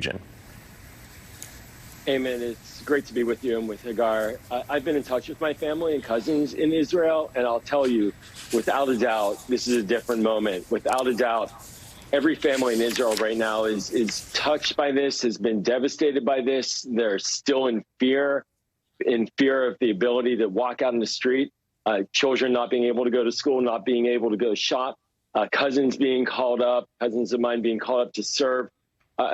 region. Amen. It's great to be with you and with Hagar. I've been in touch with my family and cousins in Israel, and I'll tell you, without a doubt, this is a different moment. Without a doubt, every family in Israel right now is touched by this, has been devastated by this. They're still in fear of the ability to walk out in the street, children not being able to go to school, not being able to go shop, cousins of mine being called up to serve.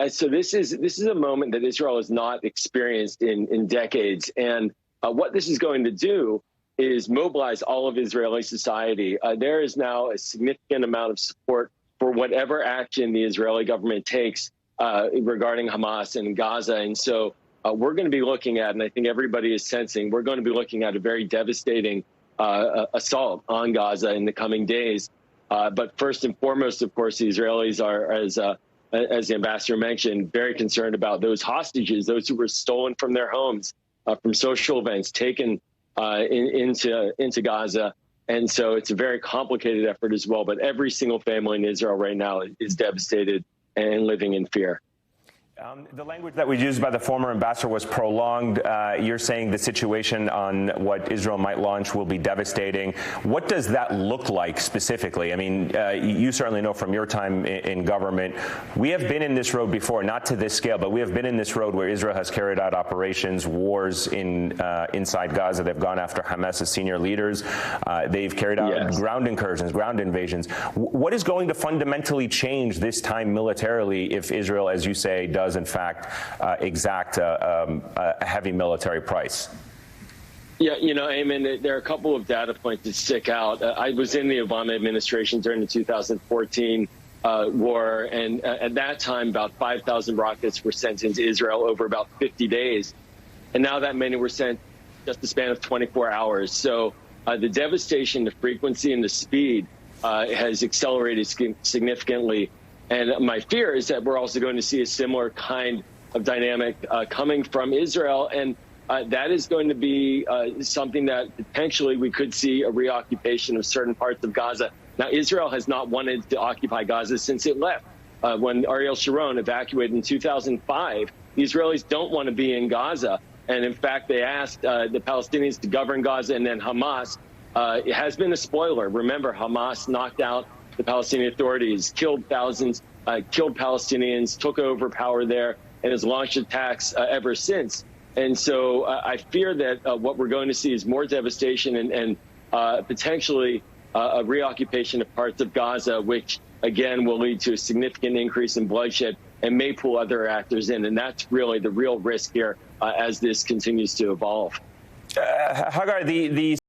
So this is a moment that Israel has not experienced in decades. And what this is going to do is mobilize all of Israeli society. There is now a significant amount of support for whatever action the Israeli government takes regarding Hamas and Gaza. And so we're going to be looking at, and I think everybody is sensing, we're going to be looking at a very devastating assault on Gaza in the coming days. But first and foremost, of course, the Israelis are, as the ambassador mentioned, very concerned about those hostages, those who were stolen from their homes, from social events, taken into Gaza. And so it's a very complicated effort as well. But every single family in Israel right now is devastated and living in fear. The language that was used by the former ambassador was prolonged. You're saying the situation on what Israel might launch will be devastating. What does that look like specifically? I mean, you certainly know from your time in government, we have been in this road before, not to this scale, but we have been in this road where Israel has carried out operations, wars inside Gaza. They've gone after Hamas's senior leaders. They've carried out ground incursions, ground invasions. What is going to fundamentally change this time militarily if Israel, as you say, does in fact exact a heavy military price? Yeah, Eamon, there are a couple of data points that stick out. I was in the Obama administration during the 2014 war, and at that time, about 5,000 rockets were sent into Israel over about 50 days. And now that many were sent just a span of 24 hours. So the devastation, the frequency, and the speed has accelerated significantly. And my fear is that we're also going to see a similar kind of dynamic coming from Israel. And that is going to be something that potentially we could see a reoccupation of certain parts of Gaza. Now, Israel has not wanted to occupy Gaza since it left. When Ariel Sharon evacuated in 2005, the Israelis don't want to be in Gaza. And in fact, they asked the Palestinians to govern Gaza, and then Hamas. It has been a spoiler. Remember, Hamas knocked out the Palestinian authorities, killed thousands, killed Palestinians, took over power there, and has launched attacks ever since. And so I fear that what we're going to see is more devastation and potentially a reoccupation of parts of Gaza, which, again, will lead to a significant increase in bloodshed and may pull other actors in. And that's really the real risk here as this continues to evolve. Hagar, the